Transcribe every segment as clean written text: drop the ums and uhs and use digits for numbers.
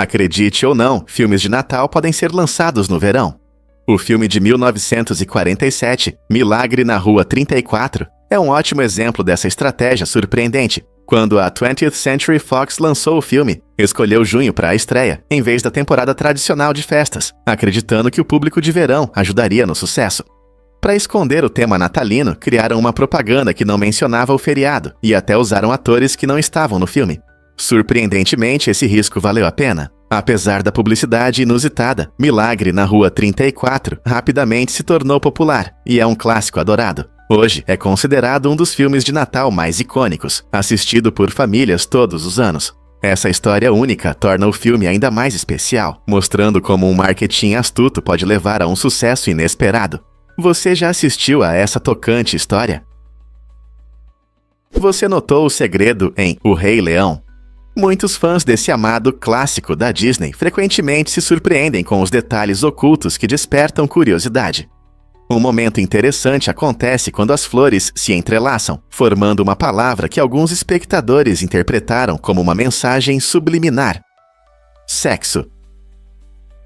Acredite ou não, filmes de Natal podem ser lançados no verão. O filme de 1947, Milagre na Rua 34, é um ótimo exemplo dessa estratégia surpreendente. Quando a 20th Century Fox lançou o filme, escolheu junho para a estreia, em vez da temporada tradicional de festas, acreditando que o público de verão ajudaria no sucesso. Para esconder o tema natalino, criaram uma propaganda que não mencionava o feriado e até usaram atores que não estavam no filme. Surpreendentemente, esse risco valeu a pena. Apesar da publicidade inusitada, Milagre na Rua 34 rapidamente se tornou popular e é um clássico adorado. Hoje é considerado um dos filmes de Natal mais icônicos, assistido por famílias todos os anos. Essa história única torna o filme ainda mais especial, mostrando como um marketing astuto pode levar a um sucesso inesperado. Você já assistiu a essa tocante história? Você notou o segredo em O Rei Leão? Muitos fãs desse amado clássico da Disney frequentemente se surpreendem com os detalhes ocultos que despertam curiosidade. Um momento interessante acontece quando as flores se entrelaçam, formando uma palavra que alguns espectadores interpretaram como uma mensagem subliminar: sexo.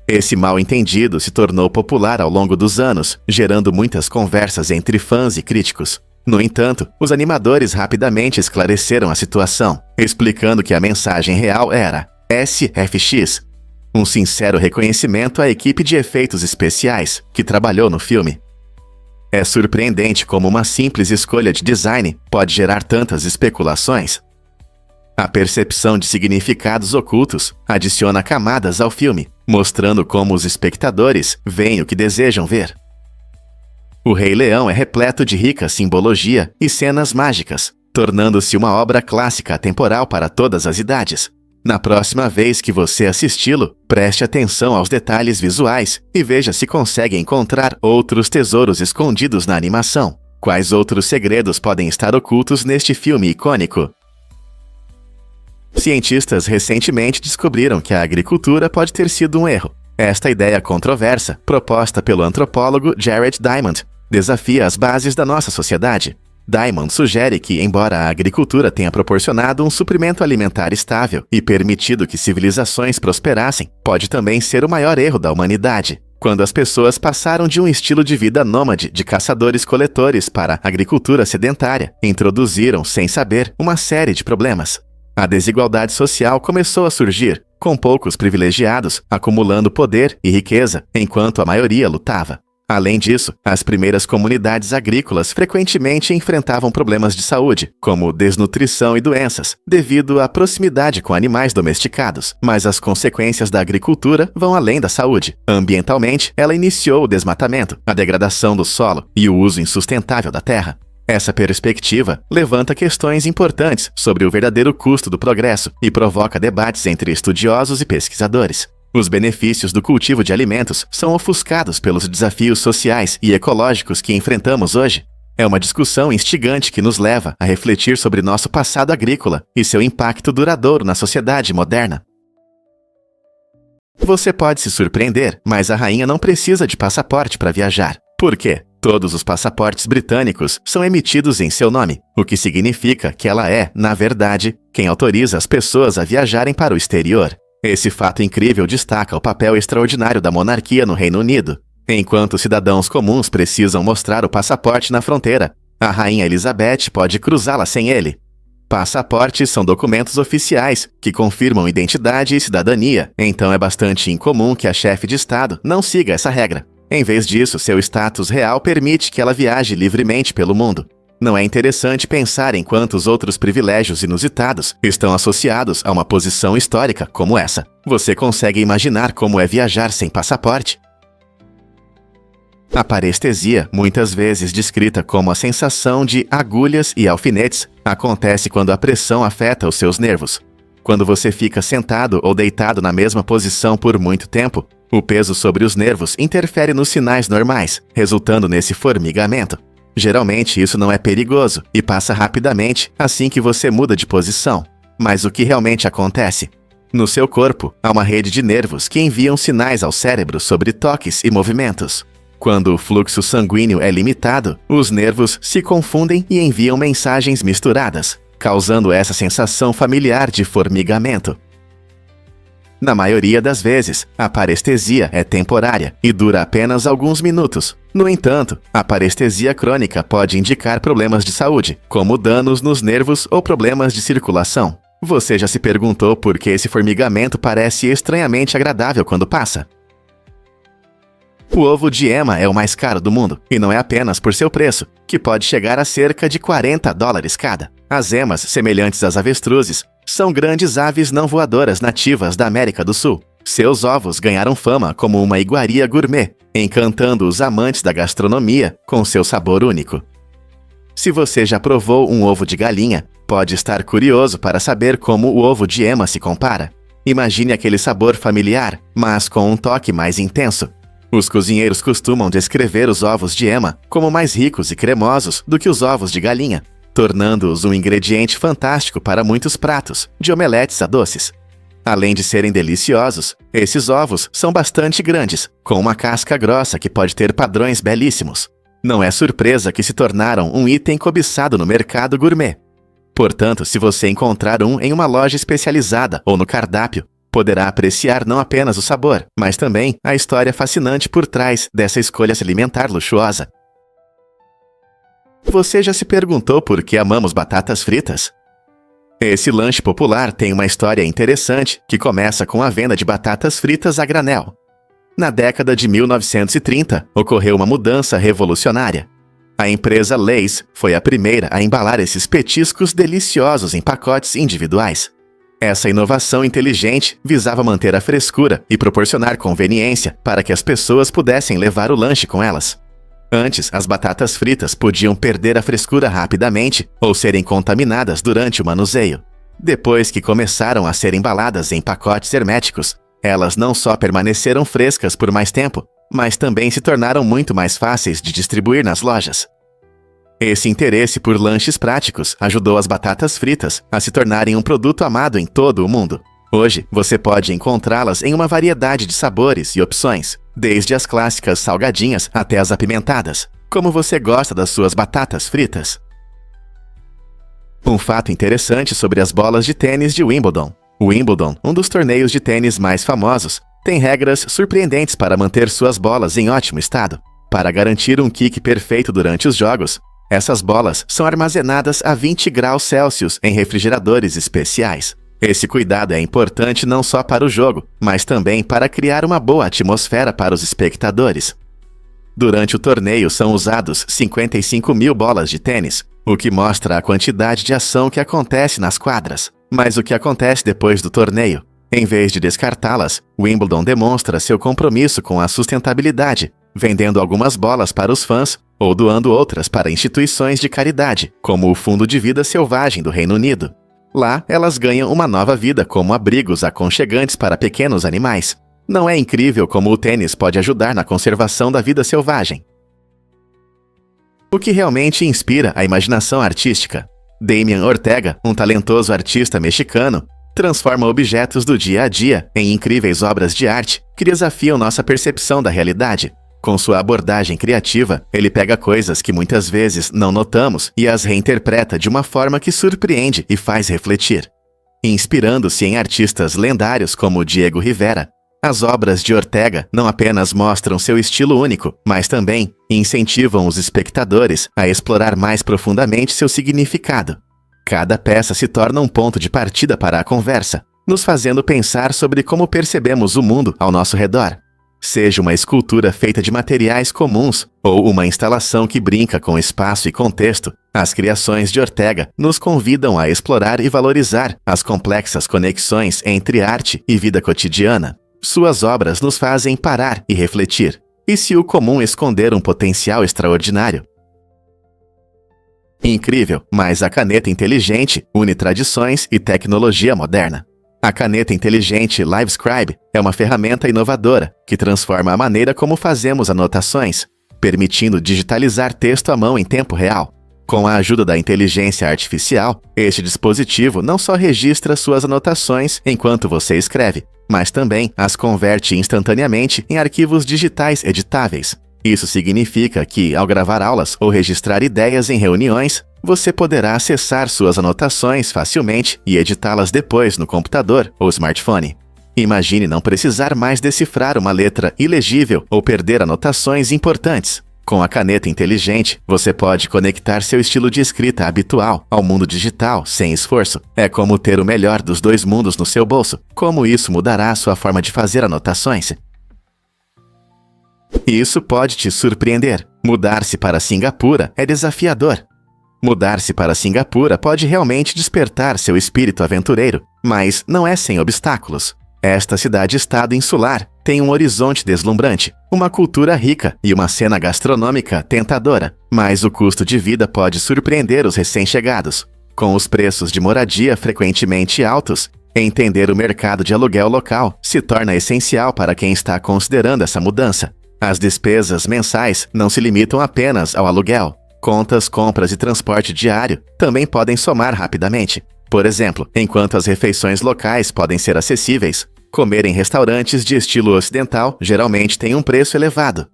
Esse mal-entendido se tornou popular ao longo dos anos, gerando muitas conversas entre fãs e críticos. No entanto, os animadores rapidamente esclareceram a situação, explicando que a mensagem real era SFX, um sincero reconhecimento à equipe de efeitos especiais que trabalhou no filme. É surpreendente como uma simples escolha de design pode gerar tantas especulações. A percepção de significados ocultos adiciona camadas ao filme, mostrando como os espectadores veem o que desejam ver. O Rei Leão é repleto de rica simbologia e cenas mágicas, tornando-se uma obra clássica atemporal para todas as idades. Na próxima vez que você assisti-lo, preste atenção aos detalhes visuais e veja se consegue encontrar outros tesouros escondidos na animação. Quais outros segredos podem estar ocultos neste filme icônico? Cientistas recentemente descobriram que a agricultura pode ter sido um erro. Esta ideia controversa, proposta pelo antropólogo Jared Diamond, desafia as bases da nossa sociedade. Diamond sugere que, embora a agricultura tenha proporcionado um suprimento alimentar estável e permitido que civilizações prosperassem, pode também ser o maior erro da humanidade, quando as pessoas passaram de um estilo de vida nômade de caçadores-coletores para a agricultura sedentária, introduziram, sem saber, uma série de problemas. A desigualdade social começou a surgir, com poucos privilegiados acumulando poder e riqueza, enquanto a maioria lutava. Além disso, as primeiras comunidades agrícolas frequentemente enfrentavam problemas de saúde, como desnutrição e doenças, devido à proximidade com animais domesticados. Mas as consequências da agricultura vão além da saúde. Ambientalmente, ela iniciou o desmatamento, a degradação do solo e o uso insustentável da terra. Essa perspectiva levanta questões importantes sobre o verdadeiro custo do progresso e provoca debates entre estudiosos e pesquisadores. Os benefícios do cultivo de alimentos são ofuscados pelos desafios sociais e ecológicos que enfrentamos hoje. É uma discussão instigante que nos leva a refletir sobre nosso passado agrícola e seu impacto duradouro na sociedade moderna. Você pode se surpreender, mas a rainha não precisa de passaporte para viajar. Por quê? Todos os passaportes britânicos são emitidos em seu nome, o que significa que ela é, na verdade, quem autoriza as pessoas a viajarem para o exterior. Esse fato incrível destaca o papel extraordinário da monarquia no Reino Unido. Enquanto cidadãos comuns precisam mostrar o passaporte na fronteira, a Rainha Elizabeth pode cruzá-la sem ele. Passaportes são documentos oficiais que confirmam identidade e cidadania, então é bastante incomum que a chefe de Estado não siga essa regra. Em vez disso, seu status real permite que ela viaje livremente pelo mundo. Não é interessante pensar em quantos outros privilégios inusitados estão associados a uma posição histórica como essa. Você consegue imaginar como é viajar sem passaporte? A parestesia, muitas vezes descrita como a sensação de agulhas e alfinetes, acontece quando a pressão afeta os seus nervos. Quando você fica sentado ou deitado na mesma posição por muito tempo, o peso sobre os nervos interfere nos sinais normais, resultando nesse formigamento. Geralmente isso não é perigoso e passa rapidamente assim que você muda de posição. Mas o que realmente acontece? No seu corpo, há uma rede de nervos que enviam sinais ao cérebro sobre toques e movimentos. Quando o fluxo sanguíneo é limitado, os nervos se confundem e enviam mensagens misturadas, causando essa sensação familiar de formigamento. Na maioria das vezes, a parestesia é temporária e dura apenas alguns minutos. No entanto, a parestesia crônica pode indicar problemas de saúde, como danos nos nervos ou problemas de circulação. Você já se perguntou por que esse formigamento parece estranhamente agradável quando passa? O ovo de ema é o mais caro do mundo, e não é apenas por seu preço, que pode chegar a cerca de $40 cada. As emas, semelhantes às avestruzes, são grandes aves não voadoras nativas da América do Sul. Seus ovos ganharam fama como uma iguaria gourmet, encantando os amantes da gastronomia com seu sabor único. Se você já provou um ovo de galinha, pode estar curioso para saber como o ovo de ema se compara. Imagine aquele sabor familiar, mas com um toque mais intenso. Os cozinheiros costumam descrever os ovos de ema como mais ricos e cremosos do que os ovos de galinha, tornando-os um ingrediente fantástico para muitos pratos, de omeletes a doces. Além de serem deliciosos, esses ovos são bastante grandes, com uma casca grossa que pode ter padrões belíssimos. Não é surpresa que se tornaram um item cobiçado no mercado gourmet. Portanto, se você encontrar um em uma loja especializada ou no cardápio, poderá apreciar não apenas o sabor, mas também a história fascinante por trás dessa escolha alimentar luxuosa. Você já se perguntou por que amamos batatas fritas? Esse lanche popular tem uma história interessante que começa com a venda de batatas fritas a granel. Na década de 1930, ocorreu uma mudança revolucionária. A empresa Lay's foi a primeira a embalar esses petiscos deliciosos em pacotes individuais. Essa inovação inteligente visava manter a frescura e proporcionar conveniência para que as pessoas pudessem levar o lanche com elas. Antes, as batatas fritas podiam perder a frescura rapidamente ou serem contaminadas durante o manuseio. Depois que começaram a ser embaladas em pacotes herméticos, elas não só permaneceram frescas por mais tempo, mas também se tornaram muito mais fáceis de distribuir nas lojas. Esse interesse por lanches práticos ajudou as batatas fritas a se tornarem um produto amado em todo o mundo. Hoje, você pode encontrá-las em uma variedade de sabores e opções, desde as clássicas salgadinhas até as apimentadas. Como você gosta das suas batatas fritas? Um fato interessante sobre as bolas de tênis de Wimbledon. O Wimbledon, um dos torneios de tênis mais famosos, tem regras surpreendentes para manter suas bolas em ótimo estado. Para garantir um kick perfeito durante os jogos, essas bolas são armazenadas a 20 graus Celsius em refrigeradores especiais. Esse cuidado é importante não só para o jogo, mas também para criar uma boa atmosfera para os espectadores. Durante o torneio são usados 55 mil bolas de tênis, o que mostra a quantidade de ação que acontece nas quadras. Mas o que acontece depois do torneio? Em vez de descartá-las, Wimbledon demonstra seu compromisso com a sustentabilidade, vendendo algumas bolas para os fãs ou doando outras para instituições de caridade, como o Fundo de Vida Selvagem do Reino Unido. Lá, elas ganham uma nova vida como abrigos aconchegantes para pequenos animais. Não é incrível como o tênis pode ajudar na conservação da vida selvagem? O que realmente inspira a imaginação artística? Damian Ortega, um talentoso artista mexicano, transforma objetos do dia a dia em incríveis obras de arte que desafiam nossa percepção da realidade. Com sua abordagem criativa, ele pega coisas que muitas vezes não notamos e as reinterpreta de uma forma que surpreende e faz refletir. Inspirando-se em artistas lendários como Diego Rivera, as obras de Ortega não apenas mostram seu estilo único, mas também incentivam os espectadores a explorar mais profundamente seu significado. Cada peça se torna um ponto de partida para a conversa, nos fazendo pensar sobre como percebemos o mundo ao nosso redor. Seja uma escultura feita de materiais comuns ou uma instalação que brinca com espaço e contexto, as criações de Ortega nos convidam a explorar e valorizar as complexas conexões entre arte e vida cotidiana. Suas obras nos fazem parar e refletir. E se o comum esconder um potencial extraordinário? Incrível, mas a caneta inteligente une tradições e tecnologia moderna. A caneta inteligente LiveScribe é uma ferramenta inovadora que transforma a maneira como fazemos anotações, permitindo digitalizar texto à mão em tempo real. Com a ajuda da inteligência artificial, este dispositivo não só registra suas anotações enquanto você escreve, mas também as converte instantaneamente em arquivos digitais editáveis. Isso significa que, ao gravar aulas ou registrar ideias em reuniões, você poderá acessar suas anotações facilmente e editá-las depois no computador ou smartphone. Imagine não precisar mais decifrar uma letra ilegível ou perder anotações importantes. Com a caneta inteligente, você pode conectar seu estilo de escrita habitual ao mundo digital sem esforço. É como ter o melhor dos dois mundos no seu bolso. Como isso mudará a sua forma de fazer anotações? Isso pode te surpreender. Mudar-se para Singapura é desafiador. Mudar-se para Singapura pode realmente despertar seu espírito aventureiro, mas não é sem obstáculos. Esta cidade-estado insular tem um horizonte deslumbrante, uma cultura rica e uma cena gastronômica tentadora, mas o custo de vida pode surpreender os recém-chegados. Com os preços de moradia frequentemente altos, entender o mercado de aluguel local se torna essencial para quem está considerando essa mudança. As despesas mensais não se limitam apenas ao aluguel. Contas, compras e transporte diário também podem somar rapidamente. Por exemplo, enquanto as refeições locais podem ser acessíveis, comer em restaurantes de estilo ocidental geralmente tem um preço elevado.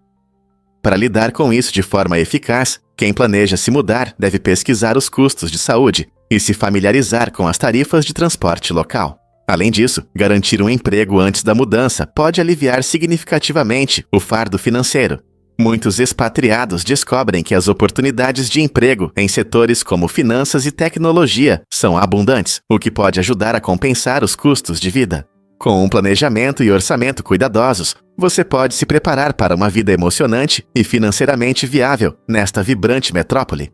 Para lidar com isso de forma eficaz, quem planeja se mudar deve pesquisar os custos de saúde e se familiarizar com as tarifas de transporte local. Além disso, garantir um emprego antes da mudança pode aliviar significativamente o fardo financeiro. Muitos expatriados descobrem que as oportunidades de emprego em setores como finanças e tecnologia são abundantes, o que pode ajudar a compensar os custos de vida. Com um planejamento e orçamento cuidadosos, você pode se preparar para uma vida emocionante e financeiramente viável nesta vibrante metrópole.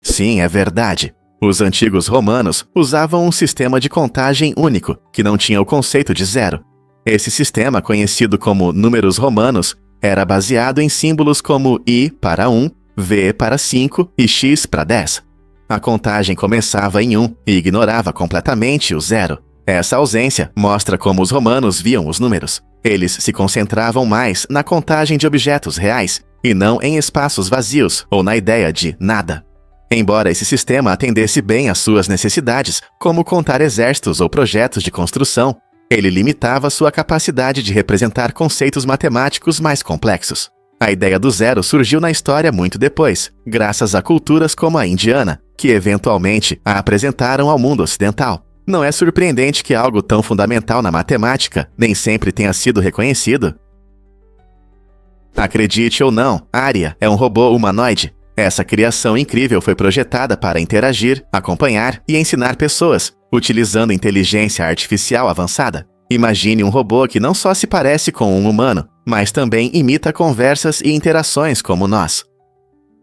Sim, é verdade. Os antigos romanos usavam um sistema de contagem único, que não tinha o conceito de zero. Esse sistema, conhecido como números romanos, era baseado em símbolos como I para 1, V para 5 e X para 10. A contagem começava em 1 e ignorava completamente o zero. Essa ausência mostra como os romanos viam os números. Eles se concentravam mais na contagem de objetos reais e não em espaços vazios ou na ideia de nada. Embora esse sistema atendesse bem às suas necessidades, como contar exércitos ou projetos de construção, ele limitava sua capacidade de representar conceitos matemáticos mais complexos. A ideia do zero surgiu na história muito depois, graças a culturas como a indiana, que eventualmente a apresentaram ao mundo ocidental. Não é surpreendente que algo tão fundamental na matemática nem sempre tenha sido reconhecido. Acredite ou não, Arya é um robô humanoide. Essa criação incrível foi projetada para interagir, acompanhar e ensinar pessoas, utilizando inteligência artificial avançada. Imagine um robô que não só se parece com um humano, mas também imita conversas e interações como nós.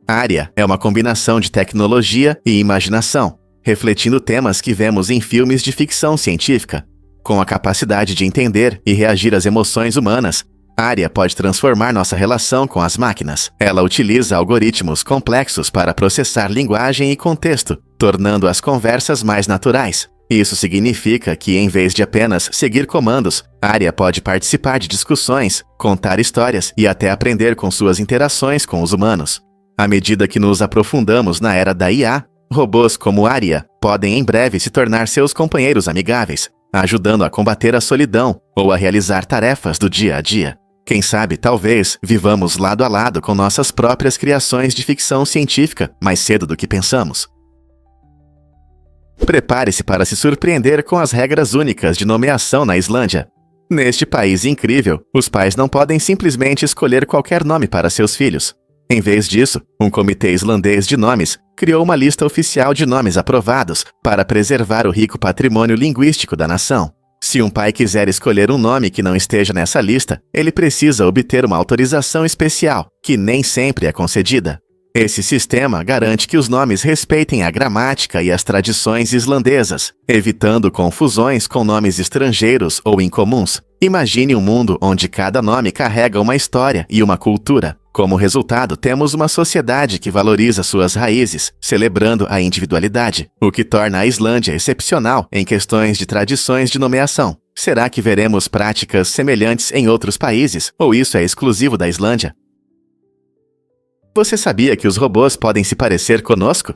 Arya é uma combinação de tecnologia e imaginação, refletindo temas que vemos em filmes de ficção científica. Com a capacidade de entender e reagir às emoções humanas, Arya pode transformar nossa relação com as máquinas. Ela utiliza algoritmos complexos para processar linguagem e contexto, tornando as conversas mais naturais. Isso significa que, em vez de apenas seguir comandos, Arya pode participar de discussões, contar histórias e até aprender com suas interações com os humanos. À medida que nos aprofundamos na era da IA, robôs como Arya podem em breve se tornar seus companheiros amigáveis, ajudando a combater a solidão ou a realizar tarefas do dia a dia. Quem sabe, talvez, vivamos lado a lado com nossas próprias criações de ficção científica mais cedo do que pensamos. Prepare-se para se surpreender com as regras únicas de nomeação na Islândia. Neste país incrível, os pais não podem simplesmente escolher qualquer nome para seus filhos. Em vez disso, um comitê islandês de nomes criou uma lista oficial de nomes aprovados para preservar o rico patrimônio linguístico da nação. Se um pai quiser escolher um nome que não esteja nessa lista, ele precisa obter uma autorização especial, que nem sempre é concedida. Esse sistema garante que os nomes respeitem a gramática e as tradições islandesas, evitando confusões com nomes estrangeiros ou incomuns. Imagine um mundo onde cada nome carrega uma história e uma cultura. Como resultado, temos uma sociedade que valoriza suas raízes, celebrando a individualidade, o que torna a Islândia excepcional em questões de tradições de nomeação. Será que veremos práticas semelhantes em outros países, ou isso é exclusivo da Islândia? Você sabia que os robôs podem se parecer conosco?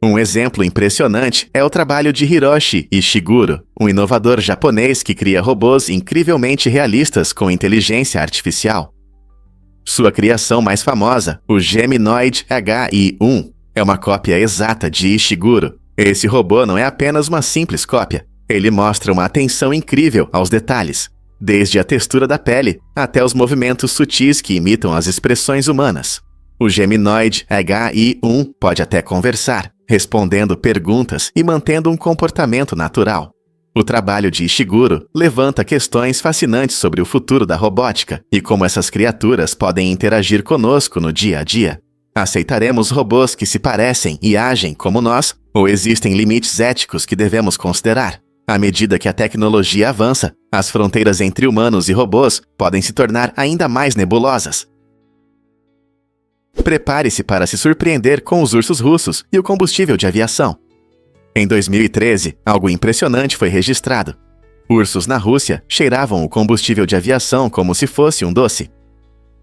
Um exemplo impressionante é o trabalho de Hiroshi Ishiguro, um inovador japonês que cria robôs incrivelmente realistas com inteligência artificial. Sua criação mais famosa, o Geminoid HI-1, é uma cópia exata de Ishiguro. Esse robô não é apenas uma simples cópia. Ele mostra uma atenção incrível aos detalhes, desde a textura da pele até os movimentos sutis que imitam as expressões humanas. O Geminoid HI-1 pode até conversar, respondendo perguntas e mantendo um comportamento natural. O trabalho de Ishiguro levanta questões fascinantes sobre o futuro da robótica e como essas criaturas podem interagir conosco no dia a dia. Aceitaremos robôs que se parecem e agem como nós, ou existem limites éticos que devemos considerar? À medida que a tecnologia avança, as fronteiras entre humanos e robôs podem se tornar ainda mais nebulosas. Prepare-se para se surpreender com os ursos russos e o combustível de aviação. Em 2013, algo impressionante foi registrado. Ursos na Rússia cheiravam o combustível de aviação como se fosse um doce.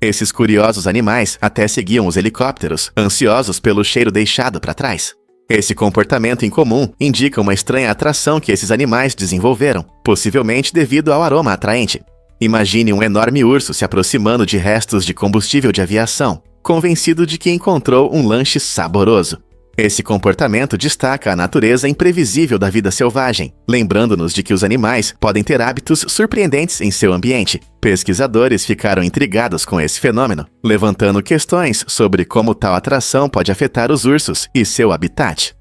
Esses curiosos animais até seguiam os helicópteros, ansiosos pelo cheiro deixado para trás. Esse comportamento incomum indica uma estranha atração que esses animais desenvolveram, possivelmente devido ao aroma atraente. Imagine um enorme urso se aproximando de restos de combustível de aviação, convencido de que encontrou um lanche saboroso. Esse comportamento destaca a natureza imprevisível da vida selvagem, lembrando-nos de que os animais podem ter hábitos surpreendentes em seu ambiente. Pesquisadores ficaram intrigados com esse fenômeno, levantando questões sobre como tal atração pode afetar os ursos e seu habitat.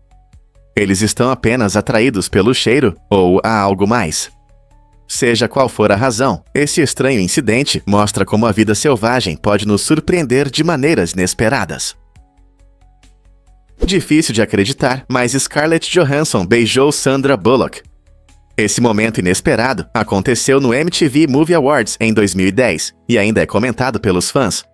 Eles estão apenas atraídos pelo cheiro ou há algo mais? Seja qual for a razão, esse estranho incidente mostra como a vida selvagem pode nos surpreender de maneiras inesperadas. Difícil de acreditar, mas Scarlett Johansson beijou Sandra Bullock. Esse momento inesperado aconteceu no MTV Movie Awards em 2010 e ainda é comentado pelos fãs.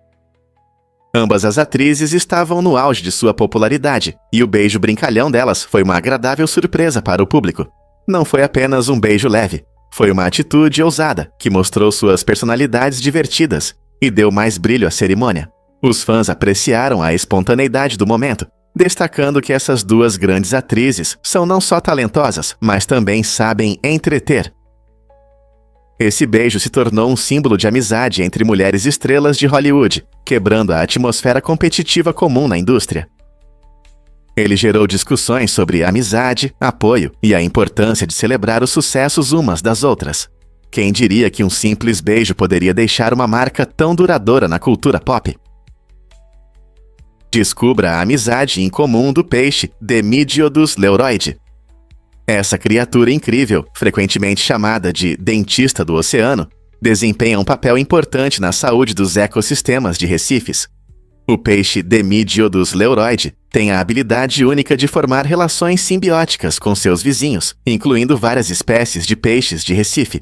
Ambas as atrizes estavam no auge de sua popularidade, e o beijo brincalhão delas foi uma agradável surpresa para o público. Não foi apenas um beijo leve, foi uma atitude ousada que mostrou suas personalidades divertidas e deu mais brilho à cerimônia. Os fãs apreciaram a espontaneidade do momento, destacando que essas duas grandes atrizes são não só talentosas, mas também sabem entreter. Esse beijo se tornou um símbolo de amizade entre mulheres estrelas de Hollywood, quebrando a atmosfera competitiva comum na indústria. Ele gerou discussões sobre amizade, apoio e a importância de celebrar os sucessos umas das outras. Quem diria que um simples beijo poderia deixar uma marca tão duradoura na cultura pop? Descubra a amizade incomum do peixe Demidiodos leuroide. Essa criatura incrível, frequentemente chamada de dentista do oceano, desempenha um papel importante na saúde dos ecossistemas de recifes. O peixe Demidiodos leuroide tem a habilidade única de formar relações simbióticas com seus vizinhos, incluindo várias espécies de peixes de recife.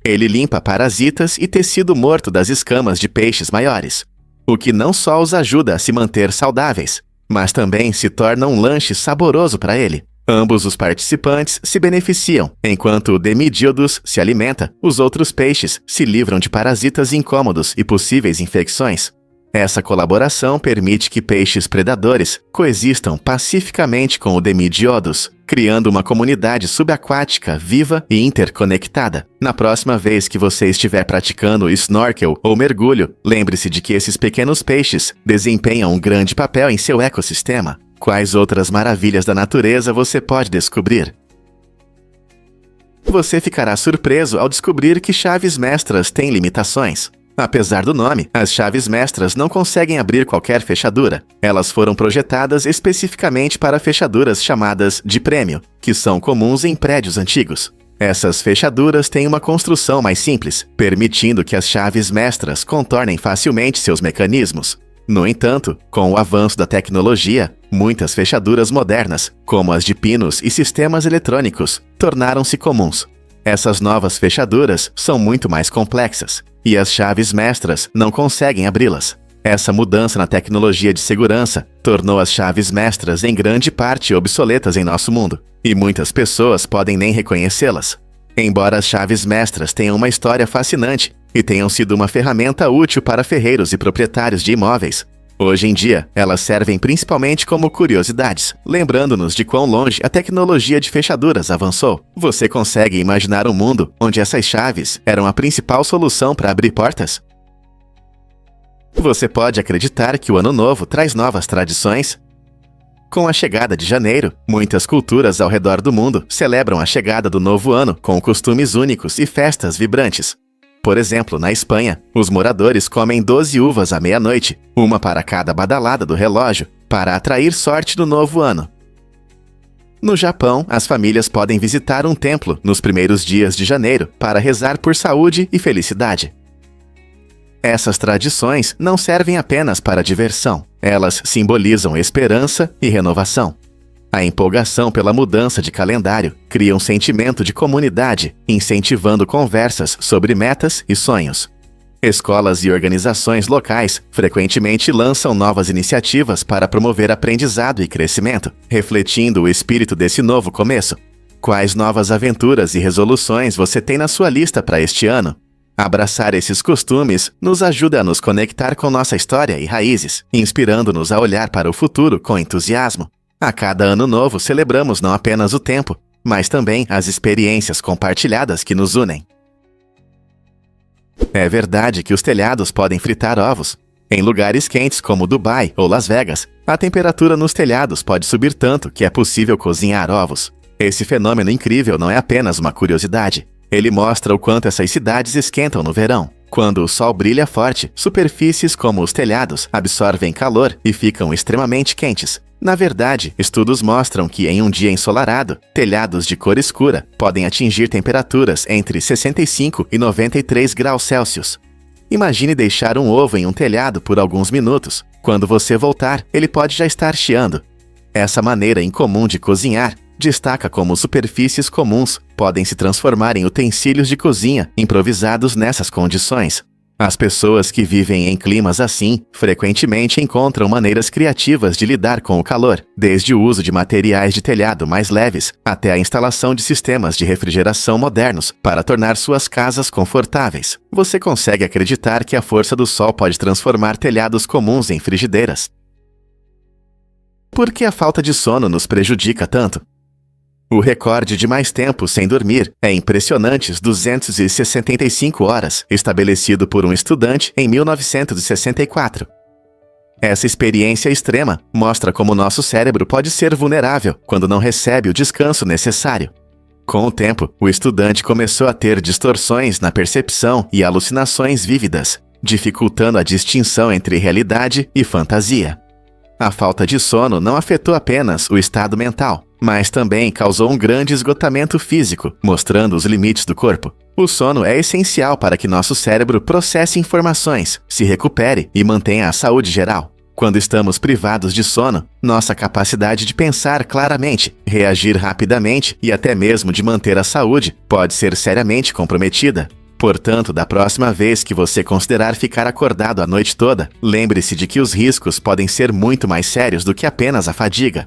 Ele limpa parasitas e tecido morto das escamas de peixes maiores, o que não só os ajuda a se manter saudáveis, mas também se torna um lanche saboroso para ele. Ambos os participantes se beneficiam, enquanto o Demidiodos se alimenta, os outros peixes se livram de parasitas incômodos e possíveis infecções. Essa colaboração permite que peixes predadores coexistam pacificamente com o Demidiodos, criando uma comunidade subaquática viva e interconectada. Na próxima vez que você estiver praticando snorkel ou mergulho, lembre-se de que esses pequenos peixes desempenham um grande papel em seu ecossistema. Quais outras maravilhas da natureza você pode descobrir? Você ficará surpreso ao descobrir que chaves mestras têm limitações. Apesar do nome, as chaves mestras não conseguem abrir qualquer fechadura. Elas foram projetadas especificamente para fechaduras chamadas de prêmio, que são comuns em prédios antigos. Essas fechaduras têm uma construção mais simples, permitindo que as chaves mestras contornem facilmente seus mecanismos. No entanto, com o avanço da tecnologia, muitas fechaduras modernas, como as de pinos e sistemas eletrônicos, tornaram-se comuns. Essas novas fechaduras são muito mais complexas, e as chaves mestras não conseguem abri-las. Essa mudança na tecnologia de segurança tornou as chaves mestras em grande parte obsoletas em nosso mundo, e muitas pessoas podem nem reconhecê-las. Embora as chaves mestras tenham uma história fascinante e tenham sido uma ferramenta útil para ferreiros e proprietários de imóveis, hoje em dia, elas servem principalmente como curiosidades, lembrando-nos de quão longe a tecnologia de fechaduras avançou. Você consegue imaginar um mundo onde essas chaves eram a principal solução para abrir portas? Você pode acreditar que o Ano Novo traz novas tradições? Com a chegada de janeiro, muitas culturas ao redor do mundo celebram a chegada do novo ano com costumes únicos e festas vibrantes. Por exemplo, na Espanha, os moradores comem 12 uvas à meia-noite, uma para cada badalada do relógio, para atrair sorte no novo ano. No Japão, as famílias podem visitar um templo nos primeiros dias de janeiro para rezar por saúde e felicidade. Essas tradições não servem apenas para diversão, elas simbolizam esperança e renovação. A empolgação pela mudança de calendário cria um sentimento de comunidade, incentivando conversas sobre metas e sonhos. Escolas e organizações locais frequentemente lançam novas iniciativas para promover aprendizado e crescimento, refletindo o espírito desse novo começo. Quais novas aventuras e resoluções você tem na sua lista para este ano? Abraçar esses costumes nos ajuda a nos conectar com nossa história e raízes, inspirando-nos a olhar para o futuro com entusiasmo. A cada ano novo celebramos não apenas o tempo, mas também as experiências compartilhadas que nos unem. É verdade que os telhados podem fritar ovos. Em lugares quentes como Dubai ou Las Vegas, a temperatura nos telhados pode subir tanto que é possível cozinhar ovos. Esse fenômeno incrível não é apenas uma curiosidade. Ele mostra o quanto essas cidades esquentam no verão. Quando o sol brilha forte, superfícies como os telhados absorvem calor e ficam extremamente quentes. Na verdade, estudos mostram que em um dia ensolarado, telhados de cor escura podem atingir temperaturas entre 65 e 93 graus Celsius. Imagine deixar um ovo em um telhado por alguns minutos. Quando você voltar, ele pode já estar chiando. Essa maneira incomum de cozinhar destaca como superfícies comuns podem se transformar em utensílios de cozinha improvisados nessas condições. As pessoas que vivem em climas assim frequentemente encontram maneiras criativas de lidar com o calor, desde o uso de materiais de telhado mais leves até a instalação de sistemas de refrigeração modernos para tornar suas casas confortáveis. Você consegue acreditar que a força do sol pode transformar telhados comuns em frigideiras? Por que a falta de sono nos prejudica tanto? O recorde de mais tempo sem dormir é impressionantes 265 horas, estabelecido por um estudante em 1964. Essa experiência extrema mostra como nosso cérebro pode ser vulnerável quando não recebe o descanso necessário. Com o tempo, o estudante começou a ter distorções na percepção e alucinações vívidas, dificultando a distinção entre realidade e fantasia. A falta de sono não afetou apenas o estado mental, mas também causou um grande esgotamento físico, mostrando os limites do corpo. O sono é essencial para que nosso cérebro processe informações, se recupere e mantenha a saúde geral. Quando estamos privados de sono, nossa capacidade de pensar claramente, reagir rapidamente e até mesmo de manter a saúde pode ser seriamente comprometida. Portanto, da próxima vez que você considerar ficar acordado a noite toda, lembre-se de que os riscos podem ser muito mais sérios do que apenas a fadiga.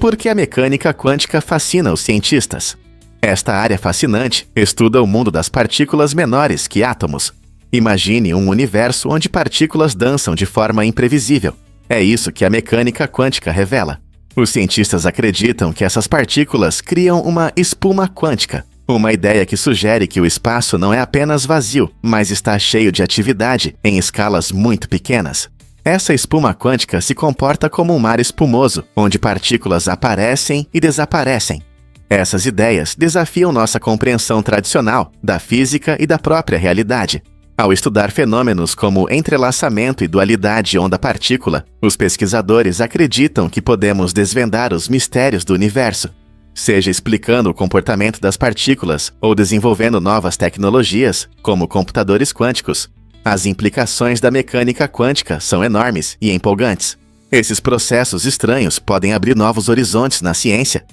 Por que a mecânica quântica fascina os cientistas? Esta área fascinante estuda o mundo das partículas menores que átomos. Imagine um universo onde partículas dançam de forma imprevisível. É isso que a mecânica quântica revela. Os cientistas acreditam que essas partículas criam uma espuma quântica, uma ideia que sugere que o espaço não é apenas vazio, mas está cheio de atividade em escalas muito pequenas. Essa espuma quântica se comporta como um mar espumoso, onde partículas aparecem e desaparecem. Essas ideias desafiam nossa compreensão tradicional da física e da própria realidade. Ao estudar fenômenos como entrelaçamento e dualidade onda-partícula, os pesquisadores acreditam que podemos desvendar os mistérios do universo. Seja explicando o comportamento das partículas ou desenvolvendo novas tecnologias, como computadores quânticos, as implicações da mecânica quântica são enormes e empolgantes. Esses processos estranhos podem abrir novos horizontes na ciência.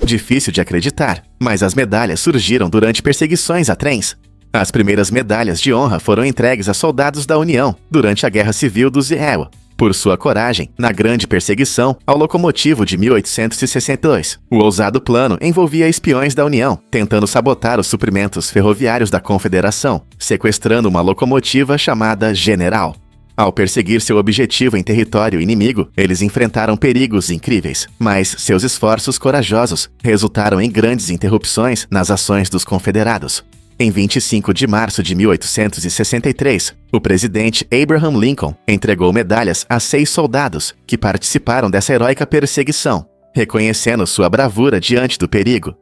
Difícil de acreditar, mas as medalhas surgiram durante perseguições a trens. As primeiras medalhas de honra foram entregues a soldados da União durante a Guerra Civil dos Iowa, por sua coragem na grande perseguição ao locomotivo de 1862. O ousado plano envolvia espiões da União, tentando sabotar os suprimentos ferroviários da Confederação, sequestrando uma locomotiva chamada General. Ao perseguir seu objetivo em território inimigo, eles enfrentaram perigos incríveis, mas seus esforços corajosos resultaram em grandes interrupções nas ações dos confederados. Em 25 de março de 1863, o presidente Abraham Lincoln entregou medalhas a 6 soldados que participaram dessa heróica perseguição, reconhecendo sua bravura diante do perigo.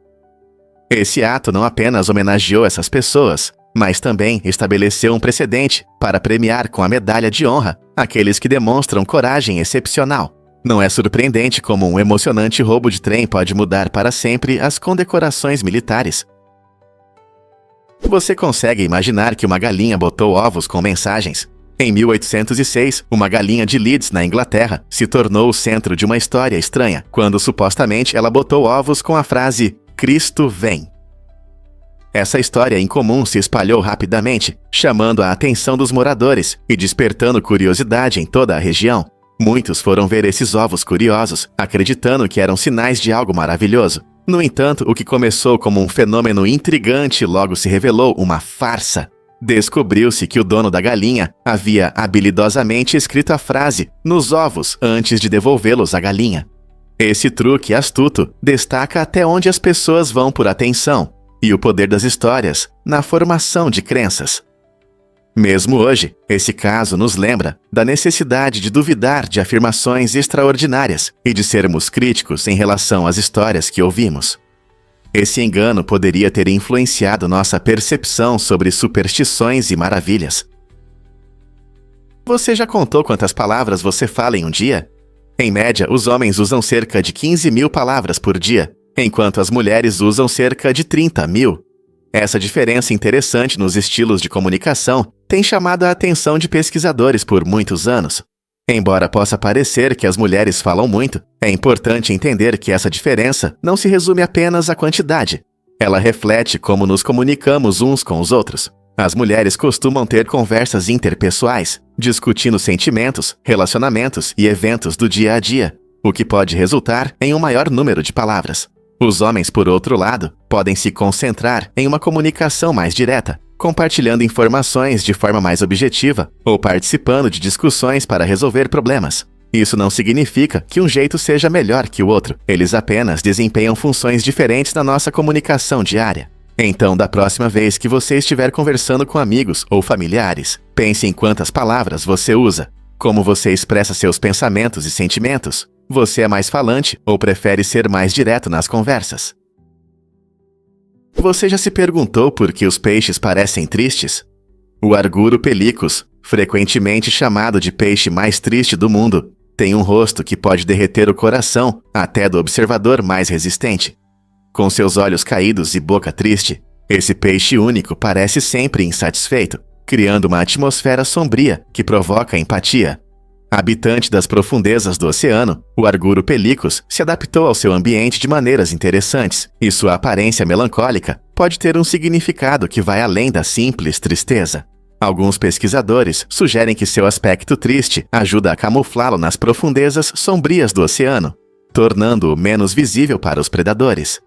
Esse ato não apenas homenageou essas pessoas, mas também estabeleceu um precedente para premiar com a medalha de honra aqueles que demonstram coragem excepcional. Não é surpreendente como um emocionante roubo de trem pode mudar para sempre as condecorações militares. Você consegue imaginar que uma galinha botou ovos com mensagens? Em 1806, uma galinha de Leeds, na Inglaterra, se tornou o centro de uma história estranha, quando supostamente ela botou ovos com a frase "Cristo vem". Essa história incomum se espalhou rapidamente, chamando a atenção dos moradores e despertando curiosidade em toda a região. Muitos foram ver esses ovos curiosos, acreditando que eram sinais de algo maravilhoso. No entanto, o que começou como um fenômeno intrigante logo se revelou uma farsa. Descobriu-se que o dono da galinha havia habilidosamente escrito a frase nos ovos antes de devolvê-los à galinha. Esse truque astuto destaca até onde as pessoas vão por atenção e o poder das histórias na formação de crenças. Mesmo hoje, esse caso nos lembra da necessidade de duvidar de afirmações extraordinárias e de sermos críticos em relação às histórias que ouvimos. Esse engano poderia ter influenciado nossa percepção sobre superstições e maravilhas. Você já contou quantas palavras você fala em um dia? Em média, os homens usam cerca de 15.000 palavras por dia, enquanto as mulheres usam cerca de 30.000. Essa diferença interessante nos estilos de comunicação tem chamado a atenção de pesquisadores por muitos anos. Embora possa parecer que as mulheres falam muito, é importante entender que essa diferença não se resume apenas à quantidade. Ela reflete como nos comunicamos uns com os outros. As mulheres costumam ter conversas interpessoais, discutindo sentimentos, relacionamentos e eventos do dia a dia, o que pode resultar em um maior número de palavras. Os homens, por outro lado, podem se concentrar em uma comunicação mais direta, compartilhando informações de forma mais objetiva ou participando de discussões para resolver problemas. Isso não significa que um jeito seja melhor que o outro, eles apenas desempenham funções diferentes na nossa comunicação diária. Então, da próxima vez que você estiver conversando com amigos ou familiares, pense em quantas palavras você usa, como você expressa seus pensamentos e sentimentos. Você é mais falante ou prefere ser mais direto nas conversas? Você já se perguntou por que os peixes parecem tristes? O Arguro pelicus, frequentemente chamado de peixe mais triste do mundo, tem um rosto que pode derreter o coração até do observador mais resistente. Com seus olhos caídos e boca triste, esse peixe único parece sempre insatisfeito, criando uma atmosfera sombria que provoca empatia. Habitante das profundezas do oceano, o Arguro pelicus se adaptou ao seu ambiente de maneiras interessantes, e sua aparência melancólica pode ter um significado que vai além da simples tristeza. Alguns pesquisadores sugerem que seu aspecto triste ajuda a camuflá-lo nas profundezas sombrias do oceano, tornando-o menos visível para os predadores.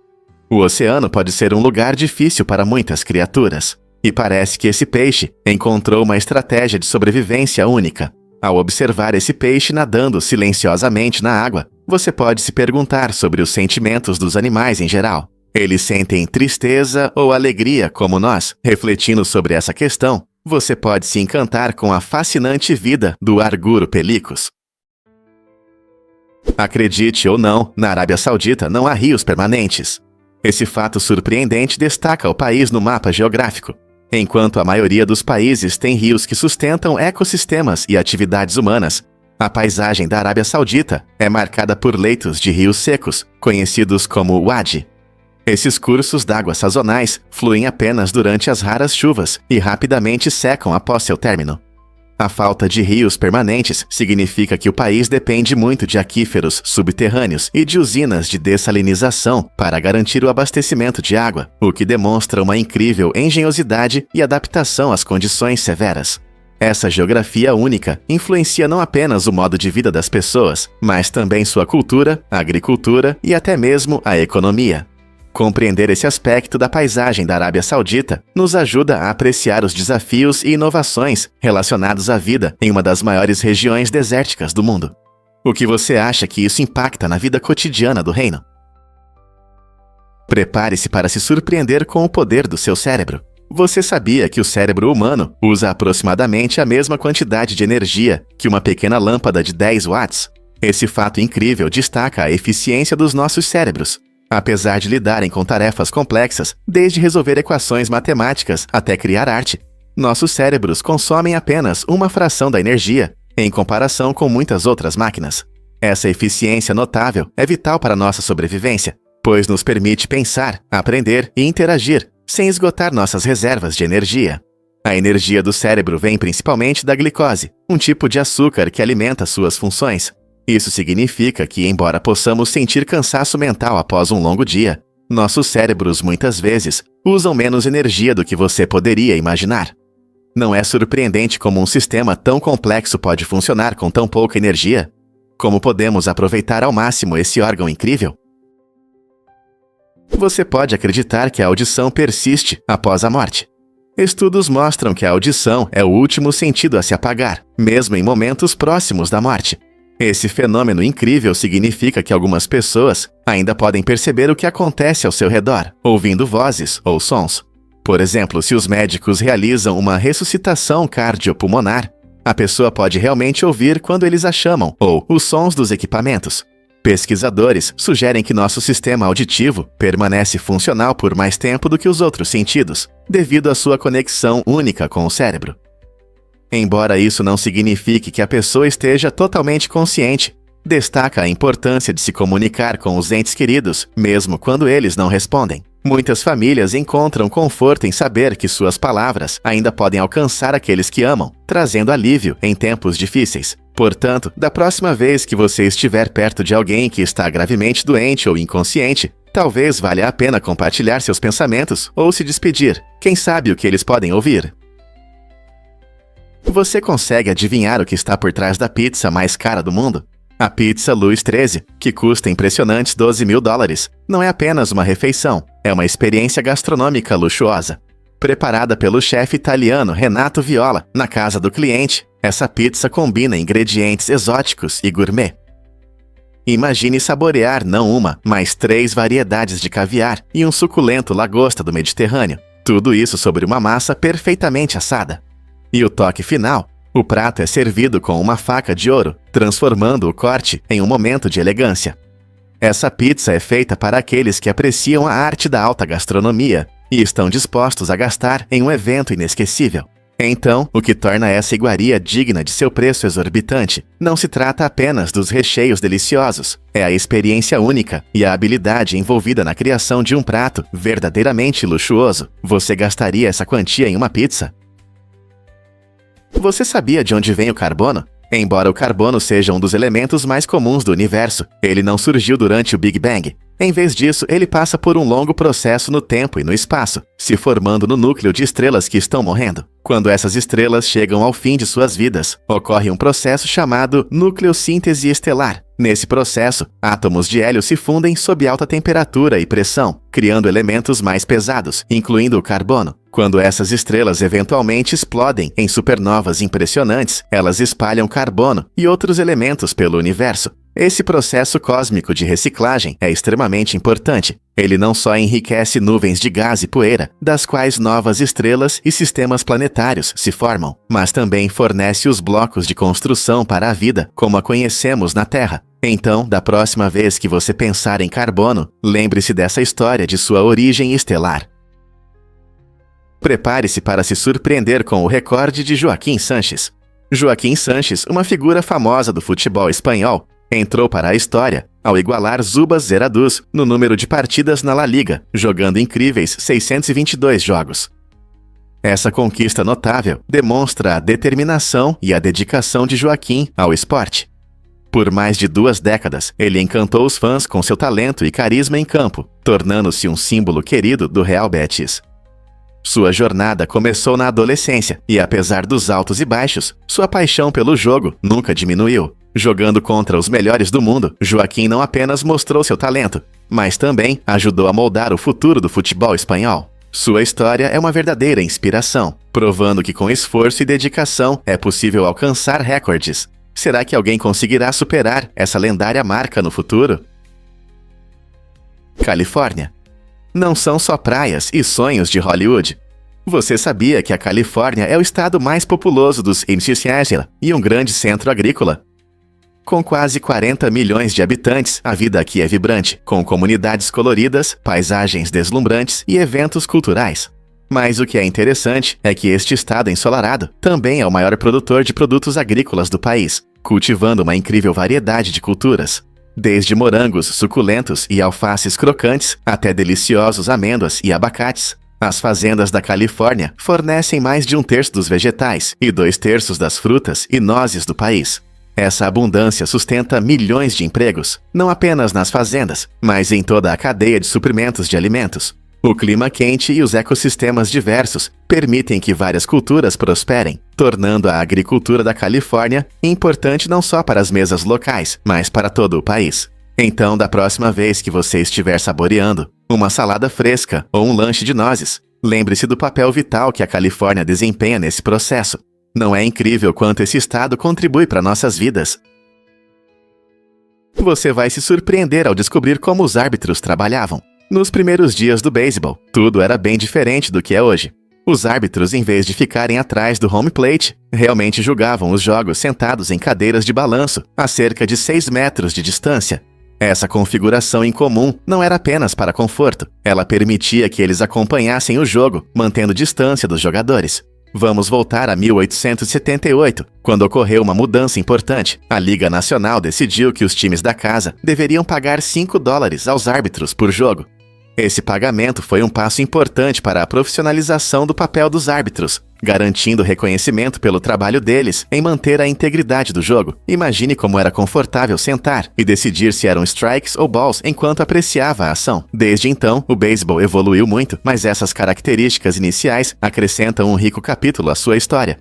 O oceano pode ser um lugar difícil para muitas criaturas, e parece que esse peixe encontrou uma estratégia de sobrevivência única. Ao observar esse peixe nadando silenciosamente na água, você pode se perguntar sobre os sentimentos dos animais em geral. Eles sentem tristeza ou alegria como nós? Refletindo sobre essa questão, você pode se encantar com a fascinante vida do Arguro pelicus. Acredite ou não, na Arábia Saudita não há rios permanentes. Esse fato surpreendente destaca o país no mapa geográfico. Enquanto a maioria dos países tem rios que sustentam ecossistemas e atividades humanas, a paisagem da Arábia Saudita é marcada por leitos de rios secos, conhecidos como wadi. Esses cursos d'água sazonais fluem apenas durante as raras chuvas e rapidamente secam após seu término. A falta de rios permanentes significa que o país depende muito de aquíferos subterrâneos e de usinas de dessalinização para garantir o abastecimento de água, o que demonstra uma incrível engenhosidade e adaptação às condições severas. Essa geografia única influencia não apenas o modo de vida das pessoas, mas também sua cultura, agricultura e até mesmo a economia. Compreender esse aspecto da paisagem da Arábia Saudita nos ajuda a apreciar os desafios e inovações relacionados à vida em uma das maiores regiões desérticas do mundo. O que você acha que isso impacta na vida cotidiana do reino? Prepare-se para se surpreender com o poder do seu cérebro. Você sabia que o cérebro humano usa aproximadamente a mesma quantidade de energia que uma pequena lâmpada de 10 watts? Esse fato incrível destaca a eficiência dos nossos cérebros. Apesar de lidarem com tarefas complexas, desde resolver equações matemáticas até criar arte, nossos cérebros consomem apenas uma fração da energia, em comparação com muitas outras máquinas. Essa eficiência notável é vital para nossa sobrevivência, pois nos permite pensar, aprender e interagir, sem esgotar nossas reservas de energia. A energia do cérebro vem principalmente da glicose, um tipo de açúcar que alimenta suas funções. Isso significa que, embora possamos sentir cansaço mental após um longo dia, nossos cérebros muitas vezes usam menos energia do que você poderia imaginar. Não é surpreendente como um sistema tão complexo pode funcionar com tão pouca energia? Como podemos aproveitar ao máximo esse órgão incrível? Você pode acreditar que a audição persiste após a morte. Estudos mostram que a audição é o último sentido a se apagar, mesmo em momentos próximos da morte. Esse fenômeno incrível significa que algumas pessoas ainda podem perceber o que acontece ao seu redor, ouvindo vozes ou sons. Por exemplo, se os médicos realizam uma ressuscitação cardiopulmonar, a pessoa pode realmente ouvir quando eles a chamam ou os sons dos equipamentos. Pesquisadores sugerem que nosso sistema auditivo permanece funcional por mais tempo do que os outros sentidos, devido à sua conexão única com o cérebro. Embora isso não signifique que a pessoa esteja totalmente consciente, destaca a importância de se comunicar com os entes queridos, mesmo quando eles não respondem. Muitas famílias encontram conforto em saber que suas palavras ainda podem alcançar aqueles que amam, trazendo alívio em tempos difíceis. Portanto, da próxima vez que você estiver perto de alguém que está gravemente doente ou inconsciente, talvez valha a pena compartilhar seus pensamentos ou se despedir. Quem sabe o que eles podem ouvir? Você consegue adivinhar o que está por trás da pizza mais cara do mundo? A pizza Louis XIII, que custa impressionantes $12 mil, não é apenas uma refeição, é uma experiência gastronômica luxuosa. Preparada pelo chefe italiano Renato Viola, na casa do cliente, essa pizza combina ingredientes exóticos e gourmet. Imagine saborear não uma, mas 3 variedades de caviar e um suculento lagosta do Mediterrâneo. Tudo isso sobre uma massa perfeitamente assada. E o toque final? O prato é servido com uma faca de ouro, transformando o corte em um momento de elegância. Essa pizza é feita para aqueles que apreciam a arte da alta gastronomia e estão dispostos a gastar em um evento inesquecível. Então, o que torna essa iguaria digna de seu preço exorbitante não se trata apenas dos recheios deliciosos, é a experiência única e a habilidade envolvida na criação de um prato verdadeiramente luxuoso. Você gastaria essa quantia em uma pizza? Você sabia de onde vem o carbono? Embora o carbono seja um dos elementos mais comuns do universo, ele não surgiu durante o Big Bang. Em vez disso, ele passa por um longo processo no tempo e no espaço, se formando no núcleo de estrelas que estão morrendo. Quando essas estrelas chegam ao fim de suas vidas, ocorre um processo chamado nucleossíntese estelar. Nesse processo, átomos de hélio se fundem sob alta temperatura e pressão, criando elementos mais pesados, incluindo o carbono. Quando essas estrelas eventualmente explodem em supernovas impressionantes, elas espalham carbono e outros elementos pelo universo. Esse processo cósmico de reciclagem é extremamente importante. Ele não só enriquece nuvens de gás e poeira, das quais novas estrelas e sistemas planetários se formam, mas também fornece os blocos de construção para a vida, como a conhecemos na Terra. Então, da próxima vez que você pensar em carbono, lembre-se dessa história de sua origem estelar. Prepare-se para se surpreender com o recorde de Joaquim Sanches. Joaquim Sanches, uma figura famosa do futebol espanhol, entrou para a história ao igualar Zubas Zeraduz no número de partidas na La Liga, jogando incríveis 622 jogos. Essa conquista notável demonstra a determinação e a dedicação de Joaquim ao esporte. Por mais de 2 décadas, ele encantou os fãs com seu talento e carisma em campo, tornando-se um símbolo querido do Real Betis. Sua jornada começou na adolescência e, apesar dos altos e baixos, sua paixão pelo jogo nunca diminuiu. Jogando contra os melhores do mundo, Joaquim não apenas mostrou seu talento, mas também ajudou a moldar o futuro do futebol espanhol. Sua história é uma verdadeira inspiração, provando que com esforço e dedicação é possível alcançar recordes. Será que alguém conseguirá superar essa lendária marca no futuro? Califórnia. Não são só praias e sonhos de Hollywood. Você sabia que a Califórnia é o estado mais populoso dos MCCs e um grande centro agrícola? Com quase 40 milhões de habitantes, a vida aqui é vibrante, com comunidades coloridas, paisagens deslumbrantes e eventos culturais. Mas o que é interessante é que este estado ensolarado também é o maior produtor de produtos agrícolas do país, cultivando uma incrível variedade de culturas. Desde morangos suculentos e alfaces crocantes, até deliciosos amêndoas e abacates, as fazendas da Califórnia fornecem mais de 1/3 dos vegetais e 2/3 das frutas e nozes do país. Essa abundância sustenta milhões de empregos, não apenas nas fazendas, mas em toda a cadeia de suprimentos de alimentos. O clima quente e os ecossistemas diversos permitem que várias culturas prosperem, tornando a agricultura da Califórnia importante não só para as mesas locais, mas para todo o país. Então, da próxima vez que você estiver saboreando uma salada fresca ou um lanche de nozes, lembre-se do papel vital que a Califórnia desempenha nesse processo. Não é incrível quanto esse estado contribui para nossas vidas? Você vai se surpreender ao descobrir como os árbitros trabalhavam. Nos primeiros dias do beisebol, tudo era bem diferente do que é hoje. Os árbitros, em vez de ficarem atrás do home plate, realmente julgavam os jogos sentados em cadeiras de balanço, a cerca de 6 metros de distância. Essa configuração incomum não era apenas para conforto, ela permitia que eles acompanhassem o jogo, mantendo distância dos jogadores. Vamos voltar a 1878, quando ocorreu uma mudança importante. A Liga Nacional decidiu que os times da casa deveriam pagar $5 aos árbitros por jogo. Esse pagamento foi um passo importante para a profissionalização do papel dos árbitros, garantindo reconhecimento pelo trabalho deles em manter a integridade do jogo. Imagine como era confortável sentar e decidir se eram strikes ou balls enquanto apreciava a ação. Desde então, o beisebol evoluiu muito, mas essas características iniciais acrescentam um rico capítulo à sua história.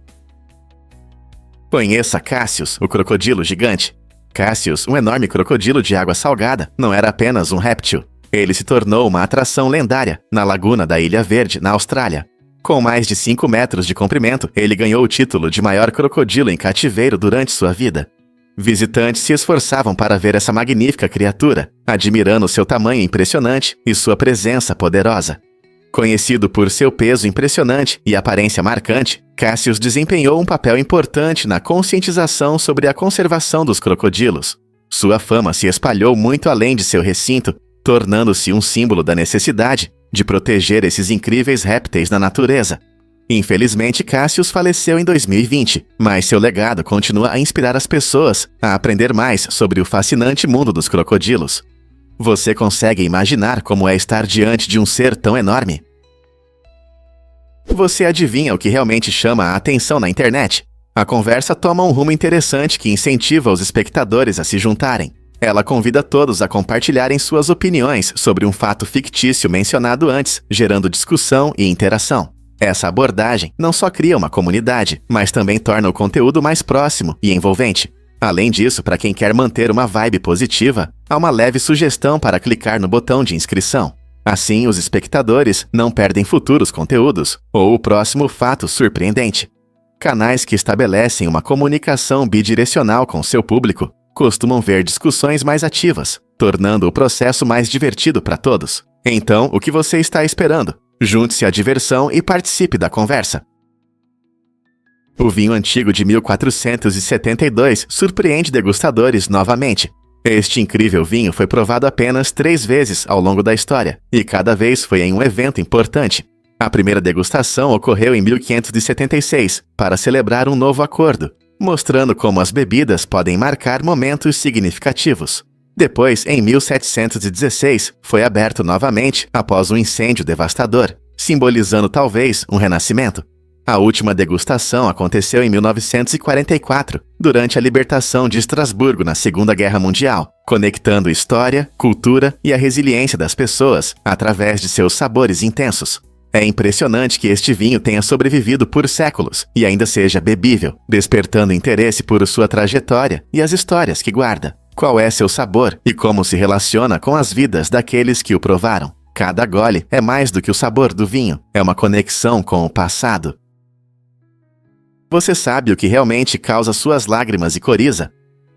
Conheça Cassius, o crocodilo gigante. Cassius, um enorme crocodilo de água salgada, não era apenas um réptil. Ele se tornou uma atração lendária na laguna da Ilha Verde, na Austrália. Com mais de 5 metros de comprimento, ele ganhou o título de maior crocodilo em cativeiro durante sua vida. Visitantes se esforçavam para ver essa magnífica criatura, admirando seu tamanho impressionante e sua presença poderosa. Conhecido por seu peso impressionante e aparência marcante, Cassius desempenhou um papel importante na conscientização sobre a conservação dos crocodilos. Sua fama se espalhou muito além de seu recinto, tornando-se um símbolo da necessidade de proteger esses incríveis répteis na natureza. Infelizmente, Cassius faleceu em 2020, mas seu legado continua a inspirar as pessoas a aprender mais sobre o fascinante mundo dos crocodilos. Você consegue imaginar como é estar diante de um ser tão enorme? Você adivinha o que realmente chama a atenção na internet? A conversa toma um rumo interessante que incentiva os espectadores a se juntarem. Ela convida todos a compartilharem suas opiniões sobre um fato fictício mencionado antes, gerando discussão e interação. Essa abordagem não só cria uma comunidade, mas também torna o conteúdo mais próximo e envolvente. Além disso, para quem quer manter uma vibe positiva, há uma leve sugestão para clicar no botão de inscrição. Assim, os espectadores não perdem futuros conteúdos ou o próximo fato surpreendente. Canais que estabelecem uma comunicação bidirecional com seu público costumam ver discussões mais ativas, tornando o processo mais divertido para todos. Então, o que você está esperando? Junte-se à diversão e participe da conversa. O vinho antigo de 1472 surpreende degustadores novamente. Este incrível vinho foi provado apenas 3 vezes ao longo da história, e cada vez foi em um evento importante. A primeira degustação ocorreu em 1576, para celebrar um novo acordo, mostrando como as bebidas podem marcar momentos significativos. Depois, em 1716, foi aberto novamente após um incêndio devastador, simbolizando talvez um renascimento. A última degustação aconteceu em 1944, durante a libertação de Estrasburgo na Segunda Guerra Mundial, conectando história, cultura e a resiliência das pessoas através de seus sabores intensos. É impressionante que este vinho tenha sobrevivido por séculos e ainda seja bebível, despertando interesse por sua trajetória e as histórias que guarda. Qual é seu sabor e como se relaciona com as vidas daqueles que o provaram? Cada gole é mais do que o sabor do vinho, é uma conexão com o passado. Você sabe o que realmente causa suas lágrimas e coriza?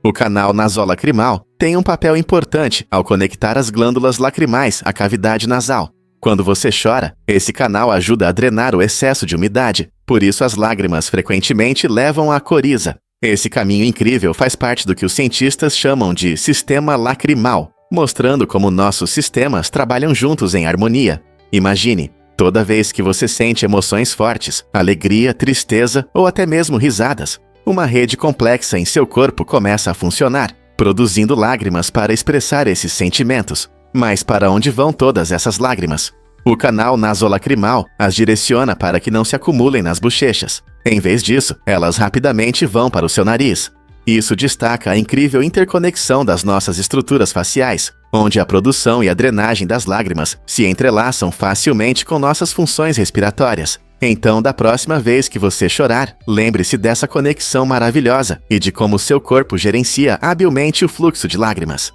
O canal nasolacrimal tem um papel importante ao conectar as glândulas lacrimais à cavidade nasal. Quando você chora, esse canal ajuda a drenar o excesso de umidade, por isso as lágrimas frequentemente levam à coriza. Esse caminho incrível faz parte do que os cientistas chamam de sistema lacrimal, mostrando como nossos sistemas trabalham juntos em harmonia. Imagine, toda vez que você sente emoções fortes, alegria, tristeza ou até mesmo risadas, uma rede complexa em seu corpo começa a funcionar, produzindo lágrimas para expressar esses sentimentos. Mas para onde vão todas essas lágrimas? O canal nasolacrimal as direciona para que não se acumulem nas bochechas. Em vez disso, elas rapidamente vão para o seu nariz. Isso destaca a incrível interconexão das nossas estruturas faciais, onde a produção e a drenagem das lágrimas se entrelaçam facilmente com nossas funções respiratórias. Então, da próxima vez que você chorar, lembre-se dessa conexão maravilhosa e de como seu corpo gerencia habilmente o fluxo de lágrimas.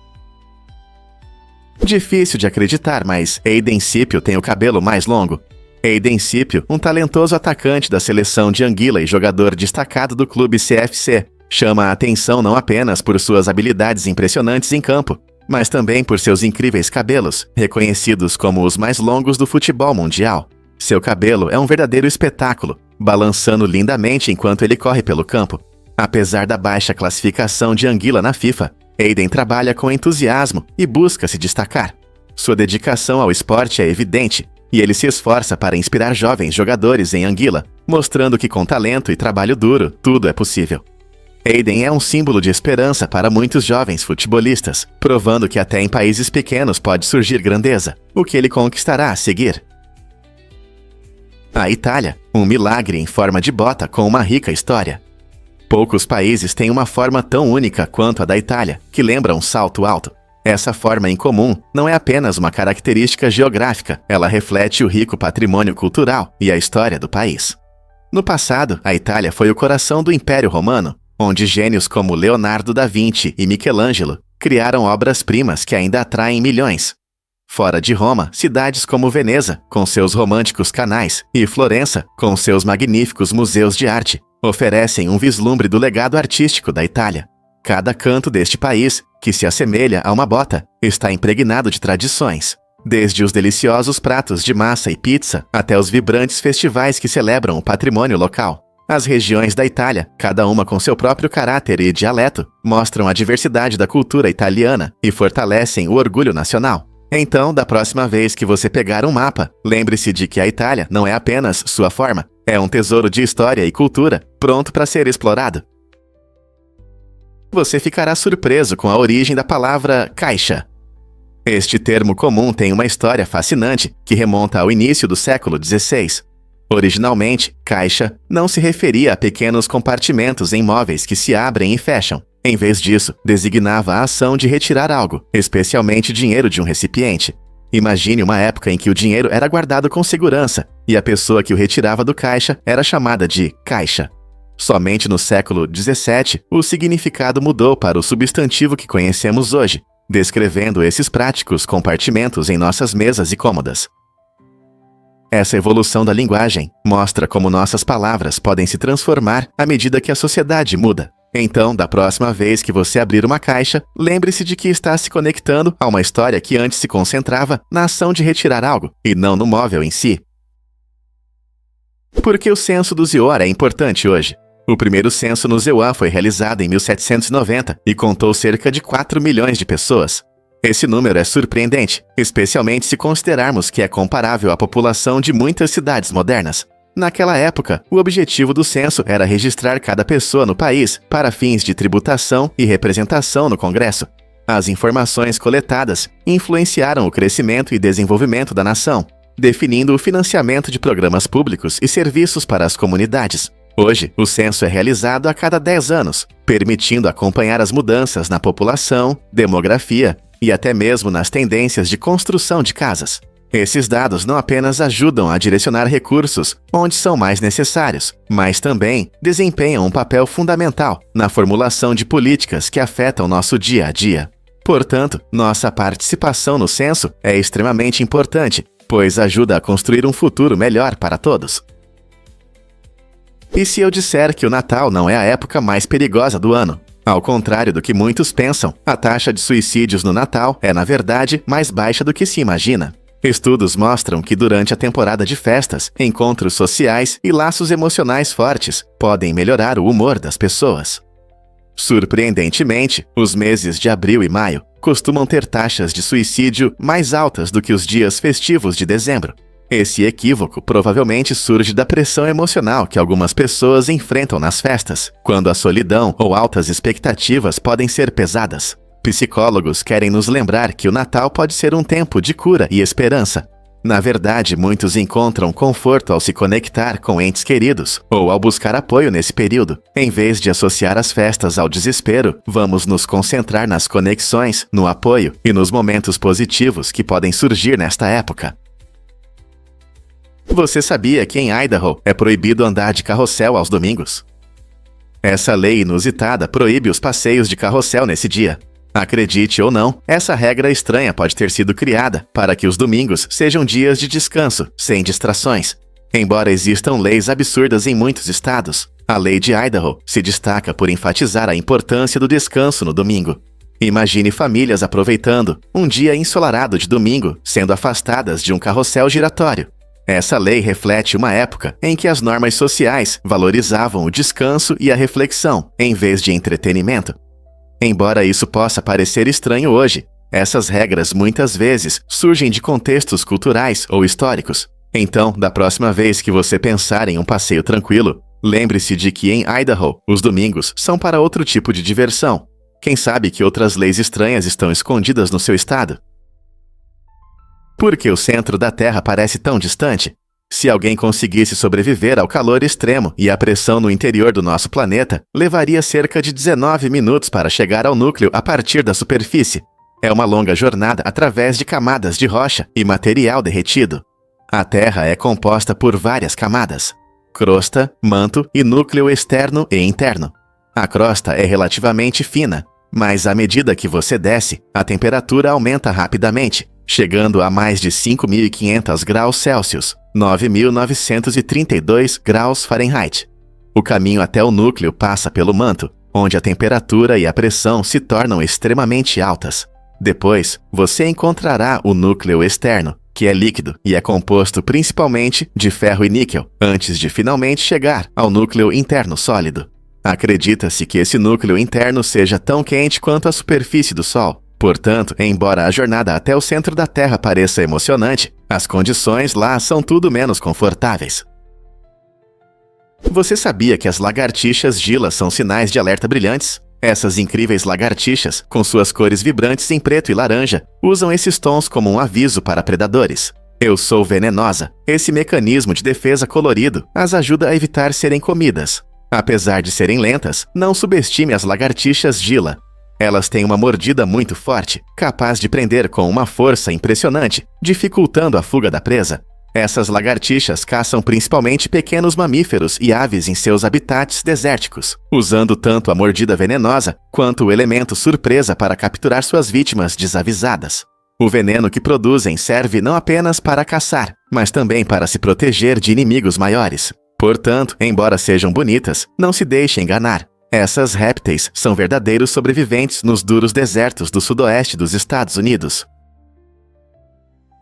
Difícil de acreditar, mas Aiden Scipio tem o cabelo mais longo. Aiden Scipio, um talentoso atacante da seleção de Anguila e jogador destacado do clube CFC, chama a atenção não apenas por suas habilidades impressionantes em campo, mas também por seus incríveis cabelos, reconhecidos como os mais longos do futebol mundial. Seu cabelo é um verdadeiro espetáculo, balançando lindamente enquanto ele corre pelo campo. Apesar da baixa classificação de Anguila na FIFA, Aiden trabalha com entusiasmo e busca se destacar. Sua dedicação ao esporte é evidente, e ele se esforça para inspirar jovens jogadores em Anguila, mostrando que com talento e trabalho duro, tudo é possível. Aiden é um símbolo de esperança para muitos jovens futebolistas, provando que até em países pequenos pode surgir grandeza, o que ele conquistará a seguir. A Itália, um milagre em forma de bota com uma rica história. Poucos países têm uma forma tão única quanto a da Itália, que lembra um salto alto. Essa forma incomum não é apenas uma característica geográfica, ela reflete o rico patrimônio cultural e a história do país. No passado, a Itália foi o coração do Império Romano, onde gênios como Leonardo da Vinci e Michelangelo criaram obras-primas que ainda atraem milhões. Fora de Roma, cidades como Veneza, com seus românticos canais, e Florença, com seus magníficos museus de arte, oferecem um vislumbre do legado artístico da Itália. Cada canto deste país, que se assemelha a uma bota, está impregnado de tradições. Desde os deliciosos pratos de massa e pizza até os vibrantes festivais que celebram o patrimônio local. As regiões da Itália, cada uma com seu próprio caráter e dialeto, mostram a diversidade da cultura italiana e fortalecem o orgulho nacional. Então, da próxima vez que você pegar um mapa, lembre-se de que a Itália não é apenas sua forma, é um tesouro de história e cultura, pronto para ser explorado. Você ficará surpreso com a origem da palavra caixa. Este termo comum tem uma história fascinante que remonta ao início do século XVI. Originalmente, caixa não se referia a pequenos compartimentos em móveis que se abrem e fecham. Em vez disso, designava a ação de retirar algo, especialmente dinheiro de um recipiente. Imagine uma época em que o dinheiro era guardado com segurança e a pessoa que o retirava do caixa era chamada de caixa. Somente no século XVII, o significado mudou para o substantivo que conhecemos hoje, descrevendo esses práticos compartimentos em nossas mesas e cômodas. Essa evolução da linguagem mostra como nossas palavras podem se transformar à medida que a sociedade muda. Então, da próxima vez que você abrir uma caixa, lembre-se de que está se conectando a uma história que antes se concentrava na ação de retirar algo, e não no móvel em si. Por que o censo do Zioar é importante hoje? O primeiro censo no Zeuá foi realizado em 1790 e contou cerca de 4 milhões de pessoas. Esse número é surpreendente, especialmente se considerarmos que é comparável à população de muitas cidades modernas. Naquela época, o objetivo do censo era registrar cada pessoa no país para fins de tributação e representação no Congresso. As informações coletadas influenciaram o crescimento e desenvolvimento da nação, definindo o financiamento de programas públicos e serviços para as comunidades. Hoje, o censo é realizado a cada 10 anos, permitindo acompanhar as mudanças na população, demografia e até mesmo nas tendências de construção de casas. Esses dados não apenas ajudam a direcionar recursos onde são mais necessários, mas também desempenham um papel fundamental na formulação de políticas que afetam nosso dia a dia. Portanto, nossa participação no censo é extremamente importante, pois ajuda a construir um futuro melhor para todos. E se eu disser que o Natal não é a época mais perigosa do ano? Ao contrário do que muitos pensam, a taxa de suicídios no Natal é, na verdade, mais baixa do que se imagina. Estudos mostram que durante a temporada de festas, encontros sociais e laços emocionais fortes podem melhorar o humor das pessoas. Surpreendentemente, os meses de abril e maio costumam ter taxas de suicídio mais altas do que os dias festivos de dezembro. Esse equívoco provavelmente surge da pressão emocional que algumas pessoas enfrentam nas festas, quando a solidão ou altas expectativas podem ser pesadas. Psicólogos querem nos lembrar que o Natal pode ser um tempo de cura e esperança. Na verdade, muitos encontram conforto ao se conectar com entes queridos ou ao buscar apoio nesse período. Em vez de associar as festas ao desespero, vamos nos concentrar nas conexões, no apoio e nos momentos positivos que podem surgir nesta época. Você sabia que em Idaho é proibido andar de carrossel aos domingos? Essa lei inusitada proíbe os passeios de carrossel nesse dia. Acredite ou não, essa regra estranha pode ter sido criada para que os domingos sejam dias de descanso, sem distrações. Embora existam leis absurdas em muitos estados, a lei de Idaho se destaca por enfatizar a importância do descanso no domingo. Imagine famílias aproveitando um dia ensolarado de domingo, sendo afastadas de um carrossel giratório. Essa lei reflete uma época em que as normas sociais valorizavam o descanso e a reflexão, em vez de entretenimento. Embora isso possa parecer estranho hoje, essas regras muitas vezes surgem de contextos culturais ou históricos. Então, da próxima vez que você pensar em um passeio tranquilo, lembre-se de que em Idaho, os domingos são para outro tipo de diversão. Quem sabe que outras leis estranhas estão escondidas no seu estado? Por que o centro da Terra parece tão distante? Se alguém conseguisse sobreviver ao calor extremo e à pressão no interior do nosso planeta, levaria cerca de 19 minutos para chegar ao núcleo a partir da superfície. É uma longa jornada através de camadas de rocha e material derretido. A Terra é composta por várias camadas: crosta, manto e núcleo externo e interno. A crosta é relativamente fina, mas à medida que você desce, a temperatura aumenta rapidamente, chegando a mais de 5.500 graus Celsius, 9.932 graus Fahrenheit. O caminho até o núcleo passa pelo manto, onde a temperatura e a pressão se tornam extremamente altas. Depois, você encontrará o núcleo externo, que é líquido e é composto principalmente de ferro e níquel, antes de finalmente chegar ao núcleo interno sólido. Acredita-se que esse núcleo interno seja tão quente quanto a superfície do Sol. Portanto, embora a jornada até o centro da Terra pareça emocionante, as condições lá são tudo menos confortáveis. Você sabia que as lagartixas Gila são sinais de alerta brilhantes? Essas incríveis lagartixas, com suas cores vibrantes em preto e laranja, usam esses tons como um aviso para predadores. Eu sou venenosa. Esse mecanismo de defesa colorido as ajuda a evitar serem comidas. Apesar de serem lentas, não subestime as lagartixas Gila. Elas têm uma mordida muito forte, capaz de prender com uma força impressionante, dificultando a fuga da presa. Essas lagartixas caçam principalmente pequenos mamíferos e aves em seus habitats desérticos, usando tanto a mordida venenosa quanto o elemento surpresa para capturar suas vítimas desavisadas. O veneno que produzem serve não apenas para caçar, mas também para se proteger de inimigos maiores. Portanto, embora sejam bonitas, não se deixe enganar. Essas répteis são verdadeiros sobreviventes nos duros desertos do sudoeste dos Estados Unidos.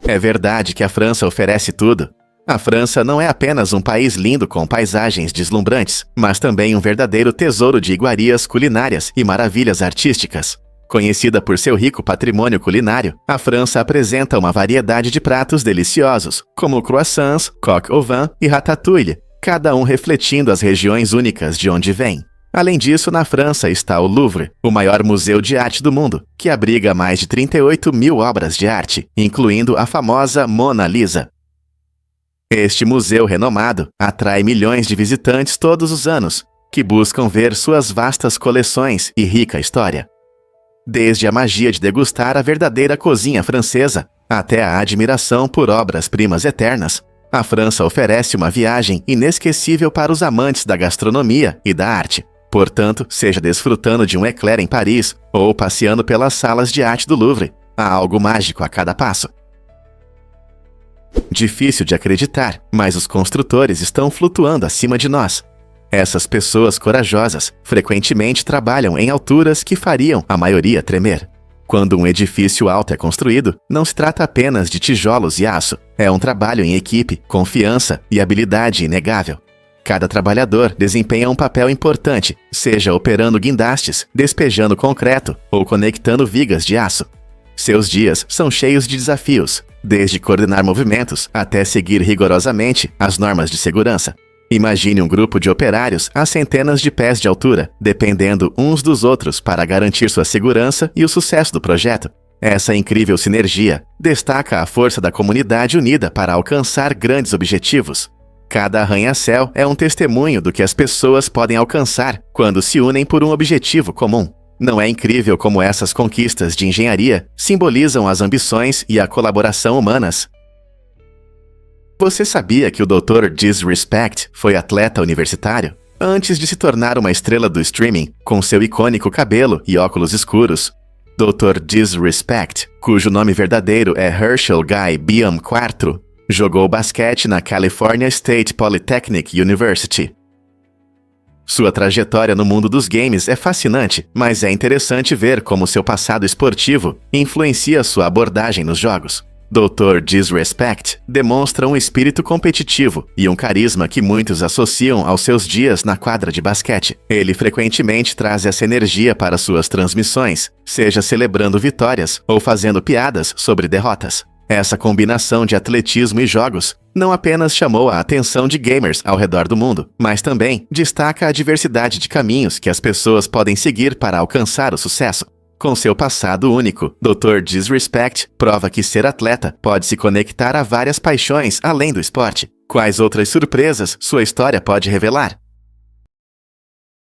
É verdade que a França oferece tudo. A França não é apenas um país lindo com paisagens deslumbrantes, mas também um verdadeiro tesouro de iguarias culinárias e maravilhas artísticas. Conhecida por seu rico patrimônio culinário, a França apresenta uma variedade de pratos deliciosos, como croissants, coq au vin e ratatouille, cada um refletindo as regiões únicas de onde vem. Além disso, na França está o Louvre, o maior museu de arte do mundo, que abriga mais de 38 mil obras de arte, incluindo a famosa Mona Lisa. Este museu renomado atrai milhões de visitantes todos os anos, que buscam ver suas vastas coleções e rica história. Desde a magia de degustar a verdadeira cozinha francesa, até a admiração por obras-primas eternas, a França oferece uma viagem inesquecível para os amantes da gastronomia e da arte. Portanto, seja desfrutando de um eclair em Paris ou passeando pelas salas de arte do Louvre, há algo mágico a cada passo. Difícil de acreditar, mas os construtores estão flutuando acima de nós. Essas pessoas corajosas frequentemente trabalham em alturas que fariam a maioria tremer. Quando um edifício alto é construído, não se trata apenas de tijolos e aço. É um trabalho em equipe, confiança e habilidade inegável. Cada trabalhador desempenha um papel importante, seja operando guindastes, despejando concreto ou conectando vigas de aço. Seus dias são cheios de desafios, desde coordenar movimentos até seguir rigorosamente as normas de segurança. Imagine um grupo de operários a centenas de pés de altura, dependendo uns dos outros para garantir sua segurança e o sucesso do projeto. Essa incrível sinergia destaca a força da comunidade unida para alcançar grandes objetivos. Cada arranha-céu é um testemunho do que as pessoas podem alcançar quando se unem por um objetivo comum. Não é incrível como essas conquistas de engenharia simbolizam as ambições e a colaboração humanas? Você sabia que o Dr. Disrespect foi atleta universitário? Antes de se tornar uma estrela do streaming, com seu icônico cabelo e óculos escuros, Dr. Disrespect, cujo nome verdadeiro é Herschel Guy Biam IV, jogou basquete na California State Polytechnic University. Sua trajetória no mundo dos games é fascinante, mas é interessante ver como seu passado esportivo influencia sua abordagem nos jogos. Dr. Disrespect demonstra um espírito competitivo e um carisma que muitos associam aos seus dias na quadra de basquete. Ele frequentemente traz essa energia para suas transmissões, seja celebrando vitórias ou fazendo piadas sobre derrotas. Essa combinação de atletismo e jogos não apenas chamou a atenção de gamers ao redor do mundo, mas também destaca a diversidade de caminhos que as pessoas podem seguir para alcançar o sucesso. Com seu passado único, Dr. Disrespect prova que ser atleta pode se conectar a várias paixões além do esporte. Quais outras surpresas sua história pode revelar?